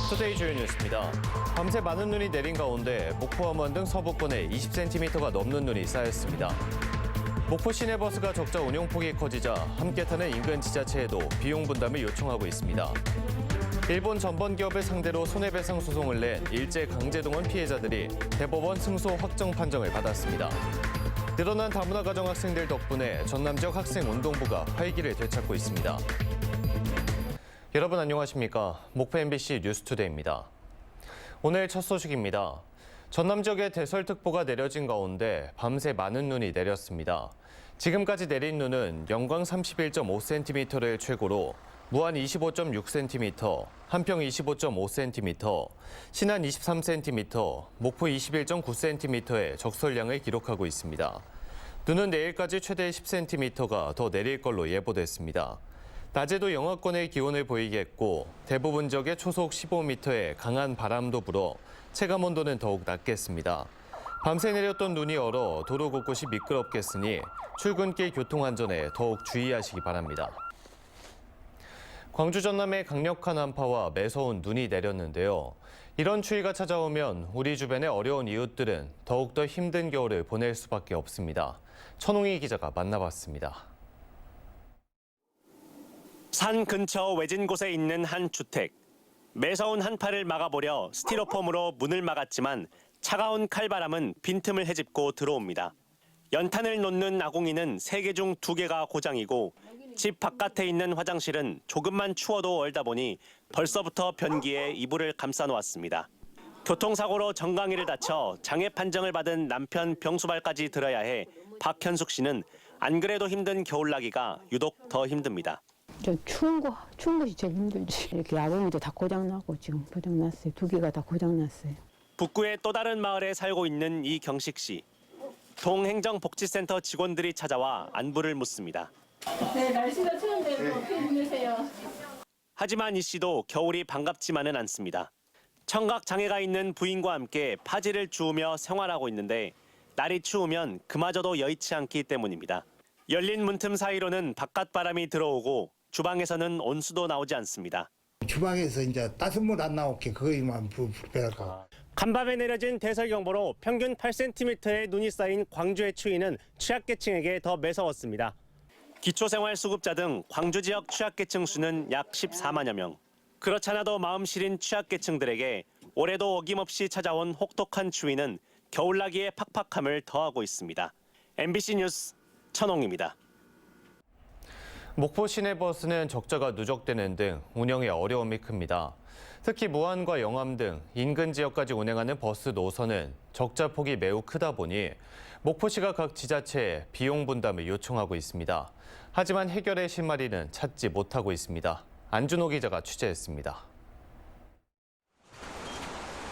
투데이 주요 뉴스입니다. 밤새 많은 눈이 내린 가운데 목포 함원 등 서부권에 20cm가 넘는 눈이 쌓였습니다. 목포 시내버스가 적자 운용폭이 커지자 함께 타는 인근 지자체에도 비용 분담을 요청하고 있습니다. 일본 전범 기업을 상대로 손해배상 소송을 낸 일제 강제동원 피해자들이 대법원 승소 확정 판정을 받았습니다. 늘어난 다문화 가정 학생들 덕분에 전남 지역 학생운동부가 활기를 되찾고 있습니다. 여러분 안녕하십니까? 목포 MBC 뉴스투데이입니다. 오늘 첫 소식입니다. 전남 지역에 대설특보가 내려진 가운데 밤새 많은 눈이 내렸습니다. 지금까지 내린 눈은 영광 31.5cm를 최고로 무안 25.6cm, 한평 25.5cm, 신안 23cm, 목포 21.9cm의 적설량을 기록하고 있습니다. 눈은 내일까지 최대 10cm가 더 내릴 걸로 예보됐습니다. 낮에도 영하권의 기온을 보이겠고 대부분 지역에 초속 15m의 강한 바람도 불어 체감 온도는 더욱 낮겠습니다. 밤새 내렸던 눈이 얼어 도로 곳곳이 미끄럽겠으니 출근길 교통안전에 더욱 주의하시기 바랍니다. 광주 전남에 강력한 한파와 매서운 눈이 내렸는데요. 이런 추위가 찾아오면 우리 주변의 어려운 이웃들은 더욱더 힘든 겨울을 보낼 수밖에 없습니다. 천홍희 기자가 만나봤습니다. 산 근처 외진 곳에 있는 한 주택. 매서운 한파를 막아보려 스티로폼으로 문을 막았지만 차가운 칼바람은 빈틈을 헤집고 들어옵니다. 연탄을 놓는 아궁이는 3개 중 2개가 고장이고 집 바깥에 있는 화장실은 조금만 추워도 얼다 보니 벌써부터 변기에 이불을 감싸놓았습니다. 교통사고로 정강이를 다쳐 장애 판정을 받은 남편 병수발까지 들어야 해 박현숙 씨는 안 그래도 힘든 겨울나기가 유독 더 힘듭니다. 저 추운 것이 제일 힘들지. 이렇게 아궁이도 다 고장나고 지금 고장났어요. 2개가 다 고장났어요. 북구의 또 다른 마을에 살고 있는 이경식 씨. 동행정복지센터 직원들이 찾아와 안부를 묻습니다. 네, 날씨가 추운데 어떻게 지내세요? 하지만 이 씨도 겨울이 반갑지만은 않습니다. 청각 장애가 있는 부인과 함께 파지를 주우며 생활하고 있는데 날이 추우면 그마저도 여의치 않기 때문입니다. 열린 문틈 사이로는 바깥바람이 들어오고 주방에서는 온수도 나오지 않습니다. 주방에서 이제 따뜻한 물 안 나오게 그거만 불편할까. 간밤에 내려진 대설경보로 평균 8cm의 눈이 쌓인 광주의 추위는 취약계층에게 더 매서웠습니다. 기초생활수급자 등 광주 지역 취약계층 수는 약 14만여 명. 그렇잖아도 마음 시린 취약계층들에게 올해도 어김없이 찾아온 혹독한 추위는 겨울나기의 팍팍함을 더하고 있습니다. MBC 뉴스 천홍입니다. 목포 시내버스는 적자가 누적되는 등 운영에 어려움이 큽니다. 특히 무안과 영암 등 인근 지역까지 운행하는 버스 노선은 적자 폭이 매우 크다 보니 목포시가 각 지자체에 비용 분담을 요청하고 있습니다. 하지만 해결의 실마리는 찾지 못하고 있습니다. 안준호 기자가 취재했습니다.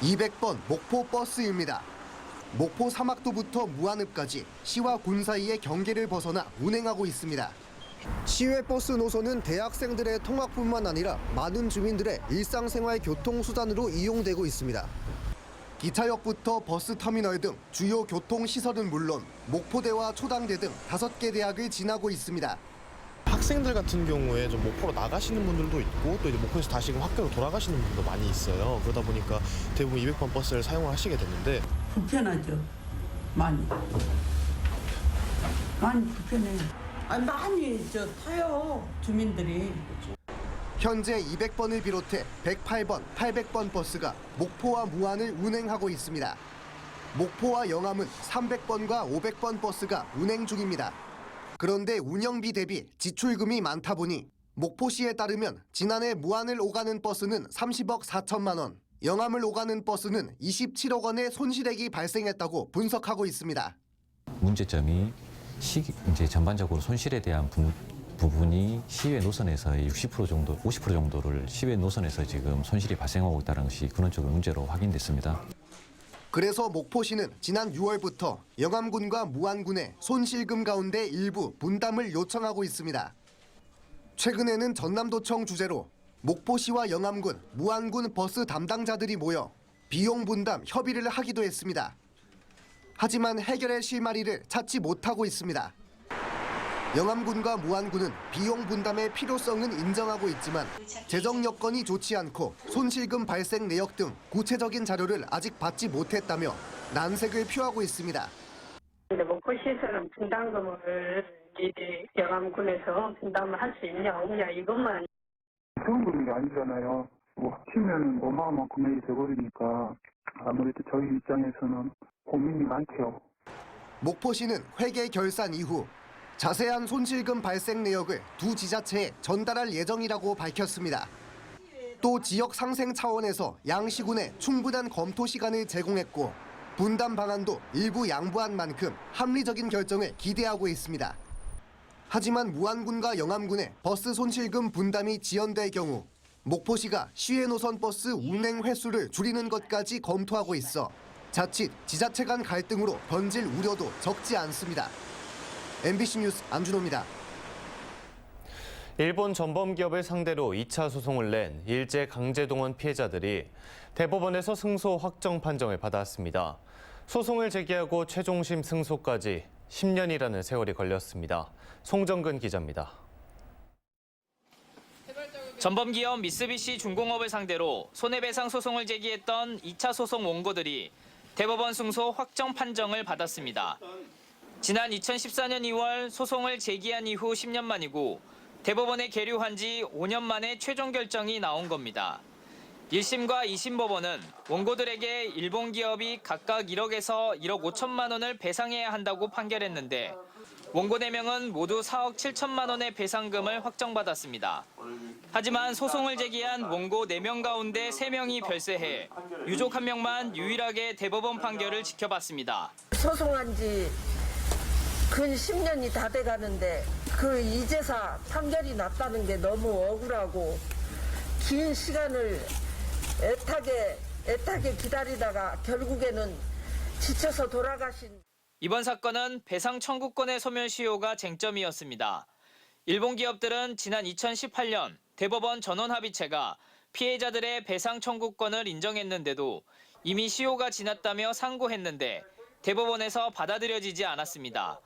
200번 목포 버스입니다. 목포 사막도부터 무안읍까지 시와 군 사이의 경계를 벗어나 운행하고 있습니다. 시외버스 노선은 대학생들의 통학뿐만 아니라 많은 주민들의 일상생활 교통수단으로 이용되고 있습니다. 기차역부터 버스터미널 등 주요 교통시설은 물론 목포대와 초당대 등 5개 대학을 지나고 있습니다. 학생들 같은 경우에 좀 목포로 나가시는 분들도 있고 또 이제 목포에서 다시 학교로 돌아가시는 분들도 많이 있어요. 그러다 보니까 대부분 200번 버스를 사용을 하시게 됐는데 불편하죠. 많이 불편해요. 많이 타요 주민들이. 현재 200번을 비롯해 108번, 800번 버스가 목포와 무안을 운행하고 있습니다. 목포와 영암은 300번과 500번 버스가 운행 중입니다. 그런데 운영비 대비 지출금이 많다 보니 목포시에 따르면 지난해 무안을 오가는 버스는 30억 4천만 원, 영암을 오가는 버스는 27억 원의 손실액이 발생했다고 분석하고 있습니다. 문제점이 이제 전반적으로 손실에 대한 부분이 시외 노선에서의 60% 정도, 50% 정도를 시외 노선에서 지금 손실이 발생하고 있다는 것이 근원적으로 문제로 확인됐습니다. 그래서 목포시는 지난 6월부터 영암군과 무안군의 손실금 가운데 일부 분담을 요청하고 있습니다. 최근에는 전남도청 주재로 목포시와 영암군, 무안군 버스 담당자들이 모여 비용 분담 협의를 하기도 했습니다. 하지만 해결의 실마리를 찾지 못하고 있습니다. 영암군과 무안군은 비용 분담의 필요성은 인정하고 있지만 재정 여건이 좋지 않고 손실금 발생 내역 등 구체적인 자료를 아직 받지 못했다며 난색을 표하고 있습니다. 목포시에서는 분담금을 이제 영암군에서 분담을 할 수 있냐 없냐 이것만. 처음 보는 게 아니잖아요. 뭐 합치면 어마어마한 금액이 돼버리니까 아무래도 저희 입장에서는 고민이 많죠. 목포시는 회계 결산 이후 자세한 손실금 발생 내역을 두 지자체에 전달할 예정이라고 밝혔습니다. 또 지역 상생 차원에서 양 시군에 충분한 검토 시간을 제공했고 분담 방안도 일부 양보한 만큼 합리적인 결정을 기대하고 있습니다. 하지만 무안군과 영암군의 버스 손실금 분담이 지연될 경우 목포시가 시외 노선 버스 운행 횟수를 줄이는 것까지 검토하고 있어 자칫 지자체 간 갈등으로 번질 우려도 적지 않습니다. MBC 뉴스 안준호입니다. 일본 전범 기업을 상대로 2차 소송을 낸 일제 강제동원 피해자들이 대법원에서 승소 확정 판정을 받았습니다. 소송을 제기하고 최종심 승소까지 10년이라는 세월이 걸렸습니다. 송정근 기자입니다. 전범기업 미쓰비시 중공업을 상대로 손해배상 소송을 제기했던 2차 소송 원고들이 대법원 승소 확정 판정을 받았습니다. 지난 2014년 2월 소송을 제기한 이후 10년 만이고 대법원에 계류한 지 5년 만에 최종 결정이 나온 겁니다. 1심과 2심 법원은 원고들에게 일본 기업이 각각 1억에서 1억 5천만 원을 배상해야 한다고 판결했는데 원고 4명은 모두 4억 7천만 원의 배상금을 확정받았습니다. 하지만 소송을 제기한 원고 4명 가운데 3명이 별세해 유족 1명만 유일하게 대법원 판결을 지켜봤습니다. 소송한 지 근 10년이 다 돼가는데 그 이제사 판결이 났다는 게 너무 억울하고 긴 시간을 애타게 기다리다가 결국에는 지쳐서 돌아가신. 이번 사건은 배상 청구권의 소멸시효가 쟁점이었습니다. 일본 기업들은 지난 2018년 대법원 전원합의체가 피해자들의 배상 청구권을 인정했는데도 이미 시효가 지났다며 상고했는데 대법원에서 받아들여지지 않았습니다.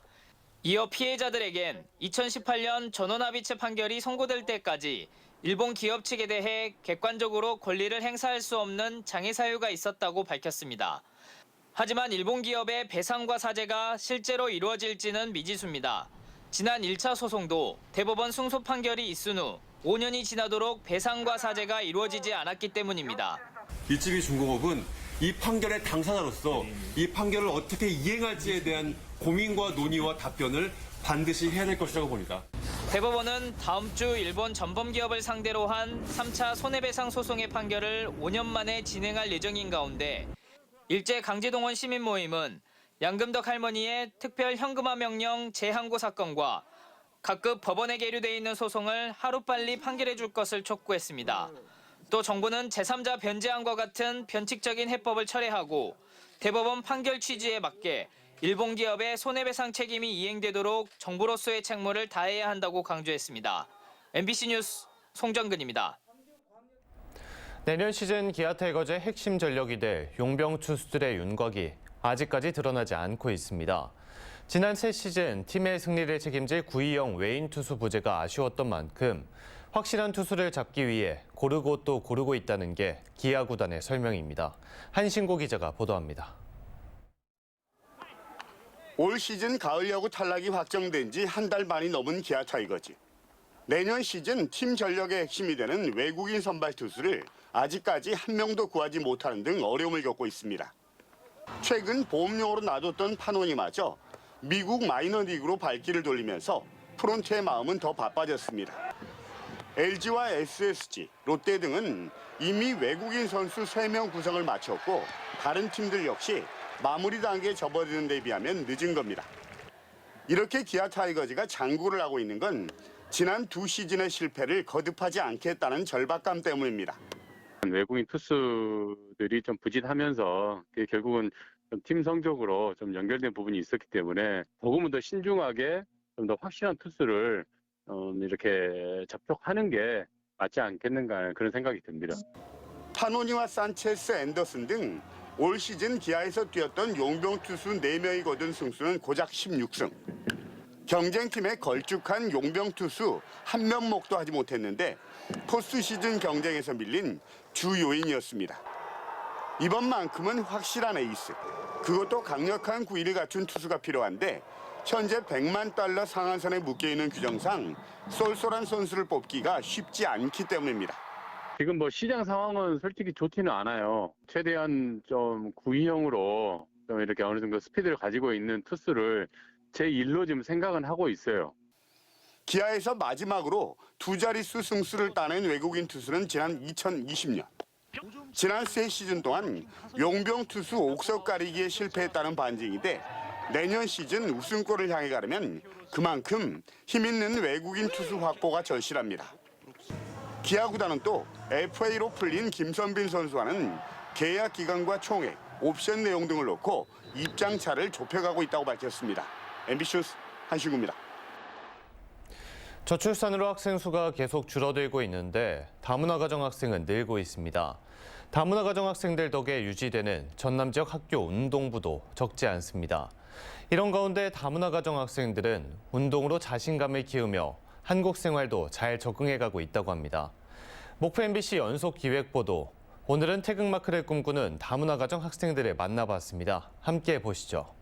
이어 피해자들에겐 2018년 전원합의체 판결이 선고될 때까지 일본 기업 측에 대해 객관적으로 권리를 행사할 수 없는 장애 사유가 있었다고 밝혔습니다. 하지만 일본 기업의 배상과 사죄가 실제로 이루어질지는 미지수입니다. 지난 1차 소송도 대법원 승소 판결이 있은 후 5년이 지나도록 배상과 사죄가 이루어지지 않았기 때문입니다. 미쓰비시 중공업은 이 판결의 당사자로서 이 판결을 어떻게 이행할지에 대한 고민과 논의와 답변을 반드시 해야 될 것이라고 봅니다. 대법원은 다음 주 일본 전범기업을 상대로 한 3차 손해배상 소송의 판결을 5년 만에 진행할 예정인 가운데 일제 강제동원 시민 모임은 양금덕 할머니의 특별 현금화 명령 재항고 사건과 각급 법원에 계류돼 있는 소송을 하루빨리 판결해 줄 것을 촉구했습니다. 또 정부는 제3자 변제안과 같은 변칙적인 해법을 철회하고 대법원 판결 취지에 맞게 일본 기업의 손해배상 책임이 이행되도록 정부로서의 책무를 다해야 한다고 강조했습니다. MBC 뉴스 송정근입니다. 내년 시즌 기아 타이거즈의 핵심 전력이 될 용병 투수들의 윤곽이 아직까지 드러나지 않고 있습니다. 지난 새 시즌 팀의 승리를 책임질 구이영 외인 투수 부재가 아쉬웠던 만큼 확실한 투수를 잡기 위해 고르고 또 고르고 있다는 게 기아 구단의 설명입니다. 한신고 기자가 보도합니다. 올 시즌 가을 야구 탈락이 확정된 지 한 달 만이 넘은 기아 타이거즈. 내년 시즌 팀 전력의 핵심이 되는 외국인 선발 투수를 아직까지 한 명도 구하지 못하는 등 어려움을 겪고 있습니다. 최근 보험용으로 놔뒀던 파노니마저 미국 마이너리그로 발길을 돌리면서 프론트의 마음은 더 바빠졌습니다. LG와 SSG, 롯데 등은 이미 외국인 선수 3명 구성을 마쳤고 다른 팀들 역시 마무리 단계에 접어드는 데 비하면 늦은 겁니다. 이렇게 기아 타이거즈가 장구를 하고 있는 건 지난 2시즌의 실패를 거듭하지 않겠다는 절박감 때문입니다. 외국인 투수들이 좀 부진하면서 결국은 팀 성적으로 좀 연결된 부분이 있었기 때문에 조금은 더 신중하게 좀 더 확실한 투수를 이렇게 접촉하는 게 맞지 않겠는가 그런 생각이 듭니다. 파노니와 산체스, 앤더슨 등 올 시즌 기아에서 뛰었던 용병 투수 4명이 거둔 승수는 고작 16승. 경쟁팀에 걸쭉한 용병 투수 한 면목도 하지 못했는데 포스트 시즌 경쟁에서 밀린 주 요인이었습니다. 이번만큼은 확실한 에이스, 그것도 강력한 구위를 갖춘 투수가 필요한데 현재 $100만 상한선에 묶여있는 규정상 쏠쏠한 선수를 뽑기가 쉽지 않기 때문입니다. 지금 뭐 시장 상황은 솔직히 좋지는 않아요. 최대한 좀 구위형으로 좀 이렇게 어느 정도 스피드를 가지고 있는 투수를 제 일로 지금 생각은 하고 있어요. 기아에서 마지막으로 두 자릿수 승수를 따낸 외국인 투수는 지난 2020년. 지난 세 시즌 동안 용병 투수 옥석 가리기에 실패했다는 반증인데 내년 시즌 우승골을 향해 가려면 그만큼 힘있는 외국인 투수 확보가 절실합니다. 기아 구단은 또 FA로 풀린 김선빈 선수와는 계약 기간과 총액, 옵션 내용 등을 놓고 입장차를 좁혀가고 있다고 밝혔습니다. MBC 뉴스 한신구입니다. 저출산으로 학생 수가 계속 줄어들고 있는데 다문화 가정 학생은 늘고 있습니다. 다문화 가정 학생들 덕에 유지되는 전남 지역 학교 운동부도 적지 않습니다. 이런 가운데 다문화 가정 학생들은 운동으로 자신감을 키우며 한국 생활도 잘 적응해가고 있다고 합니다. 목포 MBC 연속 기획보도, 오늘은 태극마크를 꿈꾸는 다문화 가정 학생들을 만나봤습니다. 함께 보시죠.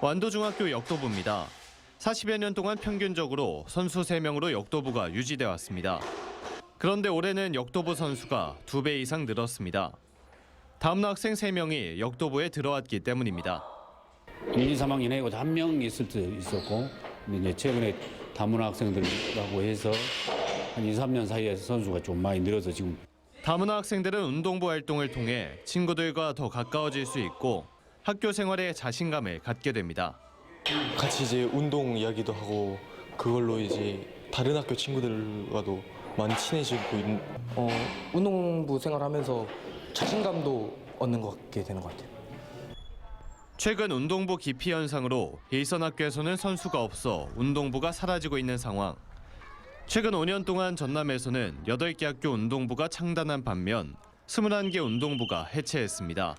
완도중학교 역도부입니다. 40여 년 동안 평균적으로 선수 3명으로 역도부가 유지돼 왔습니다. 그런데 올해는 역도부 선수가 2배 이상 늘었습니다. 다문화 학생 3명이 역도부에 들어왔기 때문입니다. 1, 2, 3학년 해고 1명 있을 때 있었고, 근데 이제 최근에 다문화 학생들하고 해서 한 2, 3년 사이에 선수가 좀 많이 늘어서 지금. 다문화 학생들은 운동부 활동을 통해 친구들과 더 가까워질 수 있고 학교 생활에 자신감을 갖게 됩니다. 같이 이제 운동 이야기도 하고 그걸로 이제 다른 학교 친구들과도 많이 친해지고 운동부 생활하면서 자신감도 얻는 것 같게 되는 것 같아요. 최근 운동부 기피 현상으로 일선 학교에서는 선수가 없어 운동부가 사라지고 있는 상황. 최근 5년 동안 전남에서는 8개 학교 운동부가 창단한 반면 21개 운동부가 해체했습니다.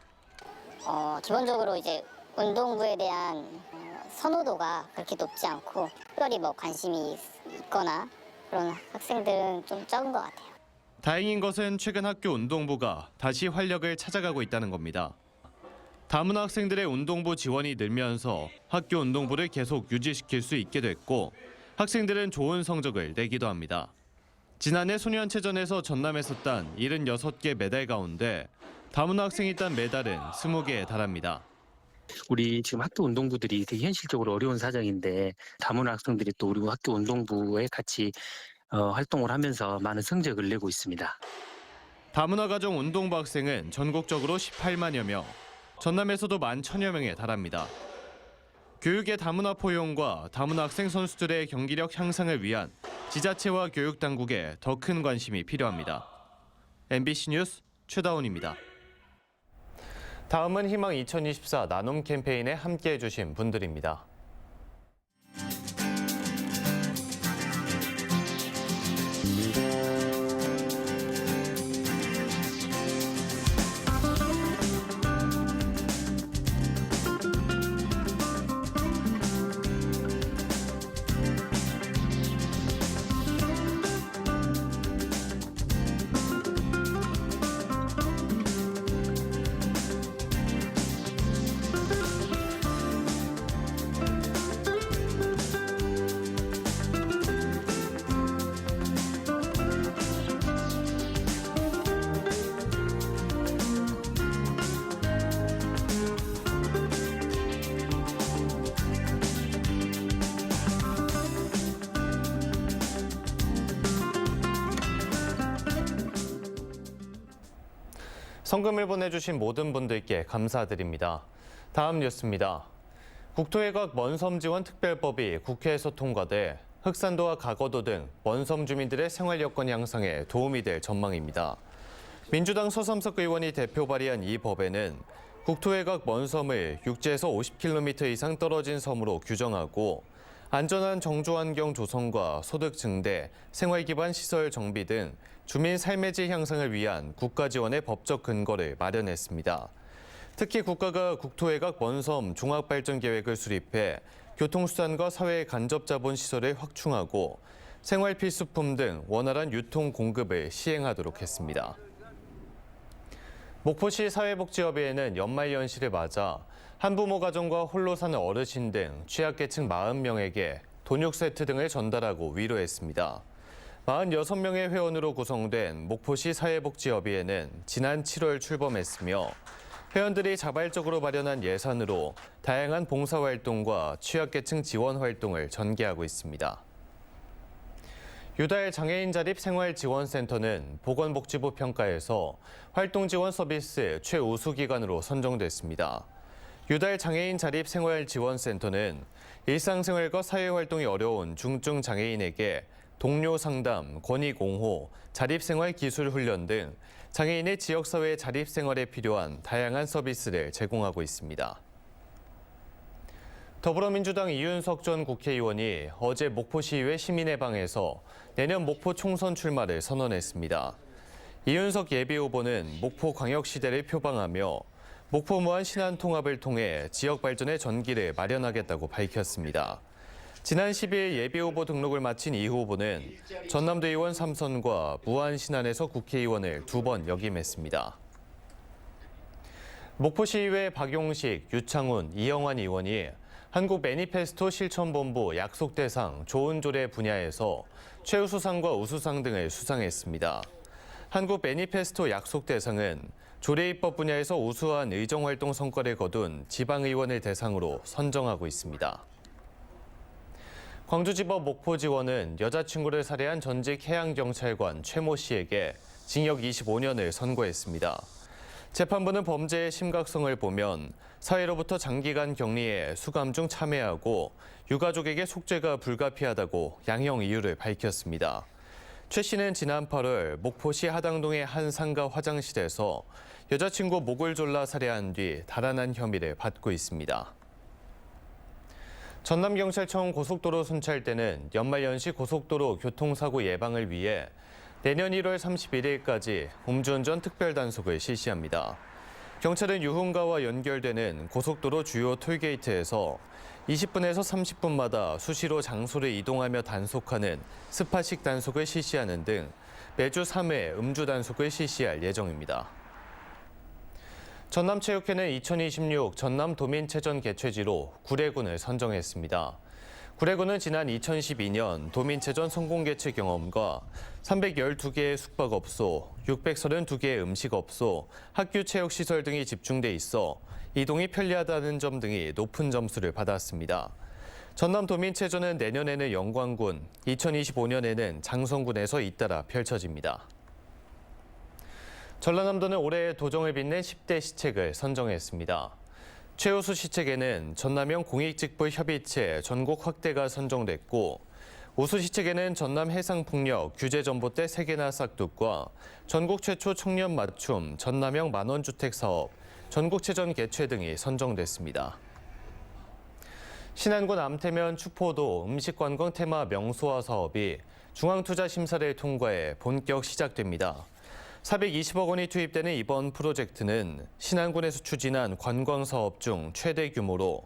기본적으로 이제 운동부에 대한 선호도가 그렇게 높지 않고 특별히 관심이 있거나 그런 학생들은 좀 적은 것 같아요. 다행인 것은 최근 학교 운동부가 다시 활력을 찾아가고 있다는 겁니다. 다문화 학생들의 운동부 지원이 늘면서 학교 운동부를 계속 유지시킬 수 있게 됐고 학생들은 좋은 성적을 내기도 합니다. 지난해 소년체전에서 전남에서 딴 76개 메달 가운데 다문화 학생이 딴 메달은 20개에 달합니다. 우리 지금 학교 운동부들이 되게 현실적으로 어려운 사정인데 다문화 학생들이 또 우리 학교 운동부에 같이 활동을 하면서 많은 성적을 내고 있습니다. 다문화 가정 운동부 학생은 전국적으로 18만여 명, 전남에서도 11,000여 명에 달합니다. 교육의 다문화 포용과 다문화 학생 선수들의 경기력 향상을 위한 지자체와 교육당국에 더 큰 관심이 필요합니다. MBC 뉴스 최다운입니다. 다음은 희망 2024 나눔 캠페인에 함께해 주신 분들입니다. 성금을 보내주신 모든 분들께 감사드립니다. 다음 뉴스입니다. 국토해각 먼섬지원특별법이 국회에서 통과돼 흑산도와 가거도 등 먼섬 주민들의 생활 여건 향상에 도움이 될 전망입니다. 민주당 서삼석 의원이 대표 발의한 이 법에는 국토해각 먼섬을 육지에서 50km 이상 떨어진 섬으로 규정하고 안전한 정조환경 조성과 소득 증대, 생활 기반 시설 정비 등 주민 삶의 질 향상을 위한 국가 지원의 법적 근거를 마련했습니다. 특히 국가가 국토외곽 원섬 종합발전계획을 수립해 교통수단과 사회 간접자본시설을 확충하고 생활필수품 등 원활한 유통 공급을 시행하도록 했습니다. 목포시 사회복지협의회는 연말연시를 맞아 한부모 가정과 홀로 사는 어르신 등 취약계층 40명에게 돈육 세트 등을 전달하고 위로했습니다. 46명의 회원으로 구성된 목포시 사회복지협의회는 지난 7월 출범했으며 회원들이 자발적으로 마련한 예산으로 다양한 봉사활동과 취약계층 지원 활동을 전개하고 있습니다. 유달 장애인 자립 생활지원센터는 보건복지부 평가에서 활동지원 서비스 최우수 기관으로 선정됐습니다. 유달 장애인 자립 생활지원센터는 일상생활과 사회활동이 어려운 중증 장애인에게 동료 상담, 권익 옹호, 자립생활 기술 훈련 등 장애인의 지역사회 자립생활에 필요한 다양한 서비스를 제공하고 있습니다. 더불어민주당 이윤석 전 국회의원이 어제 목포시의회 시민의 방에서 내년 목포 총선 출마를 선언했습니다. 이윤석 예비후보는 목포광역시대를 표방하며 목포 무안 신안 통합을 통해 지역 발전의 전기를 마련하겠다고 밝혔습니다. 지난 12일 예비후보 등록을 마친 이 후보는 전남도 의원 3선과 무안 신안에서 국회의원을 2번 역임했습니다. 목포시의회 박용식, 유창훈, 이영환 의원이 한국 매니페스토 실천본부 약속대상 좋은 조례 분야에서 최우수상과 우수상 등을 수상했습니다. 한국 매니페스토 약속대상은 조례 입법 분야에서 우수한 의정활동 성과를 거둔 지방의원을 대상으로 선정하고 있습니다. 광주지법 목포지원은 여자친구를 살해한 전직 해양경찰관 최모 씨에게 징역 25년을 선고했습니다. 재판부는 범죄의 심각성을 보면 사회로부터 장기간 격리에 수감 중 참여하고 유가족에게 속죄가 불가피하다고 양형 이유를 밝혔습니다. 최 씨는 지난 8월 목포시 하당동의 한 상가 화장실에서 여자친구 목을 졸라 살해한 뒤 달아난 혐의를 받고 있습니다. 전남경찰청 고속도로 순찰대는 연말연시 고속도로 교통사고 예방을 위해 내년 1월 31일까지 음주운전 특별단속을 실시합니다. 경찰은 유흥가와 연결되는 고속도로 주요 톨게이트에서 20분에서 30분마다 수시로 장소를 이동하며 단속하는 스파식 단속을 실시하는 등 매주 3회 음주 단속을 실시할 예정입니다. 전남체육회는 2026 전남도민체전 개최지로 구례군을 선정했습니다. 구례군은 지난 2012년 도민체전 성공 개최 경험과 312개의 숙박업소, 632개의 음식업소, 학교체육시설 등이 집중돼 있어 이동이 편리하다는 점 등이 높은 점수를 받았습니다. 전남도민체전은 내년에는 영광군, 2025년에는 장성군에서 잇따라 펼쳐집니다. 전라남도는 올해의 도정을 빛낸 10대 시책을 선정했습니다. 최우수 시책에는 전남형 공익직불협의체 전국 확대가 선정됐고 우수 시책에는 전남 해상풍력 규제전봇대 3개나 싹둑과 전국 최초 청년 맞춤 전남형 만원주택 사업, 전국체전 개최 등이 선정됐습니다. 신안군 암태면 추포도 음식관광 테마 명소화 사업이 중앙투자심사를 통과해 본격 시작됩니다. 420억 원이 투입되는 이번 프로젝트는 신안군에서 추진한 관광사업 중 최대 규모로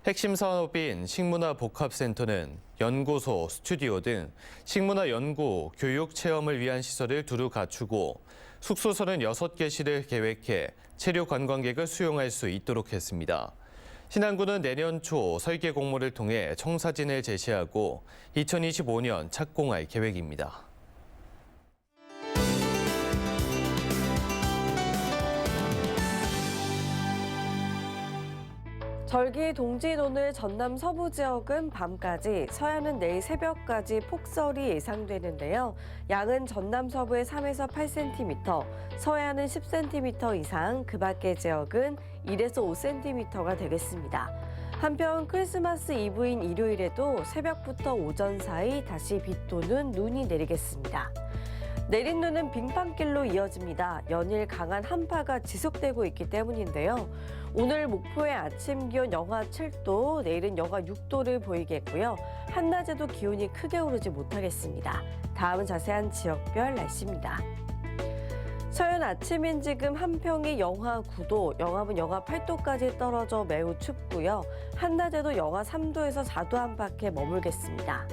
핵심 사업인 식문화 복합센터는 연구소, 스튜디오 등 식문화 연구, 교육, 체험을 위한 시설을 두루 갖추고 숙소 36개실을 계획해 체류 관광객을 수용할 수 있도록 했습니다. 신안군은 내년 초 설계 공모를 통해 청사진을 제시하고 2025년 착공할 계획입니다. 절기 동진 오늘 전남 서부 지역은 밤까지, 서해안은 내일 새벽까지 폭설이 예상되는데요. 양은 전남 서부에 3에서 8cm, 서해안은 10cm 이상, 그 밖의 지역은 1에서 5cm가 되겠습니다. 한편 크리스마스 이브인 일요일에도 새벽부터 오전 사이 다시 비 또는 눈이 내리겠습니다. 내린 눈은 빙판길로 이어집니다. 연일 강한 한파가 지속되고 있기 때문인데요. 오늘 목포의 아침 기온 영하 7도, 내일은 영하 6도를 보이겠고요. 한낮에도 기온이 크게 오르지 못하겠습니다. 다음은 자세한 지역별 날씨입니다. 서해안 아침인 지금 한평이 영하 9도, 영암은 영하 8도까지 떨어져 매우 춥고요. 한낮에도 영하 3도에서 4도 안팎에 머물겠습니다.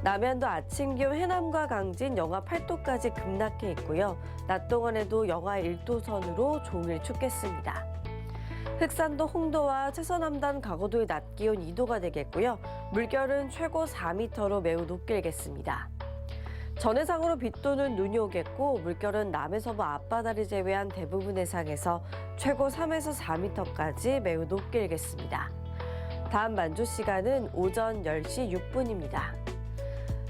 남해안도 아침 기온 해남과 강진 영하 8도까지 급락해 있고요. 낮 동안에도 영하 1도 선으로 종일 춥겠습니다. 흑산도 홍도와 최서남단 가거도의 낮 기온 2도가 되겠고요. 물결은 최고 4m로 매우 높게 일겠습니다. 전해상으로 비 또는 눈이 오겠고 물결은 남해서부 앞바다를 제외한 대부분 해상에서 최고 3에서 4m까지 매우 높게 일겠습니다. 다음 만조 시간은 오전 10시 6분입니다.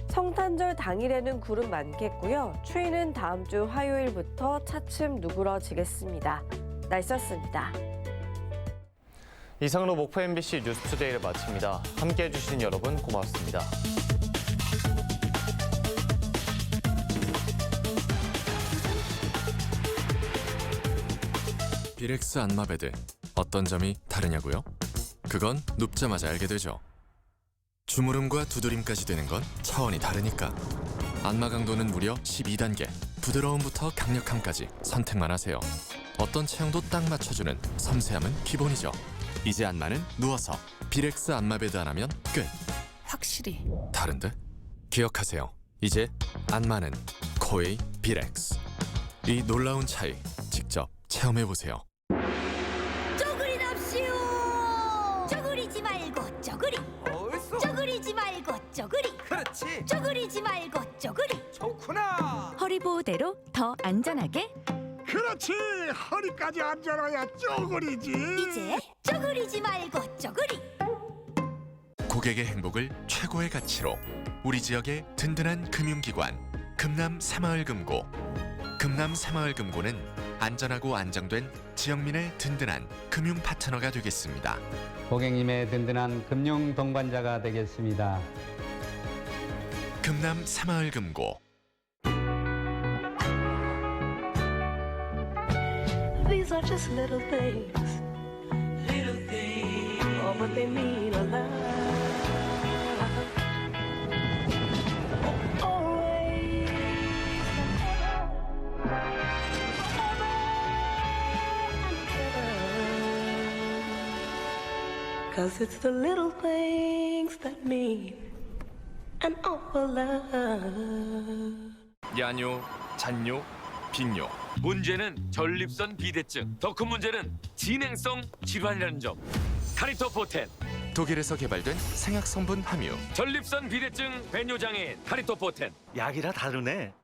성탄절 당일에는 구름 많겠고요. 추위는 다음 주 화요일부터 차츰 누그러지겠습니다. 날씨였습니다. 이상으로 목포 MBC 뉴스투데이를 마칩니다. 함께해 주신 여러분 고맙습니다. 비렉스 안마베드, 어떤 점이 다르냐고요? 그건 눕자마자 알게 되죠. 주무름과 두드림까지 되는 건 차원이 다르니까. 안마 강도는 무려 12단계, 부드러움부터 강력함까지 선택만 하세요. 어떤 체형도 딱 맞춰주는 섬세함은 기본이죠. 이제 안마는 누워서 비렉스 안마베드 안 하면 끝. 확실히 다른데? 기억하세요. 이제 안마는 코웨이 비렉스. 이 놀라운 차이 직접 체험해보세요. 쪼그리답시오. 쪼그리지 말고 쪼그리. 쪼그리지 말고 쪼그리. 그렇지. 쪼그리지 말고 쪼그리. 좋구나. 허리 보호대로 더 안전하게. 그렇지. 허리까지 앉아놔야 쪼그리지. 이제 쪼그리지 말고 쪼그리. 고객의 행복을 최고의 가치로 우리 지역의 든든한 금융기관 금남 새마을금고. 금남 새마을금고는 안전하고 안정된 지역민의 든든한 금융 파트너가 되겠습니다. 고객님의 든든한 금융 동반자가 되겠습니다. 금남 새마을금고. These are just little things. Little things. Oh, but they mean a lot. Always. Cause it's the little things that mean an awful lot. 야뇨, 잔뇨, 빈뇨. 문제는 전립선 비대증. 더 큰 문제는 진행성 질환이라는 점. 카리토 포텐. 독일에서 개발된 생약 성분 함유. 전립선 비대증 배뇨 장애인 카리토 포텐. 약이라 다르네.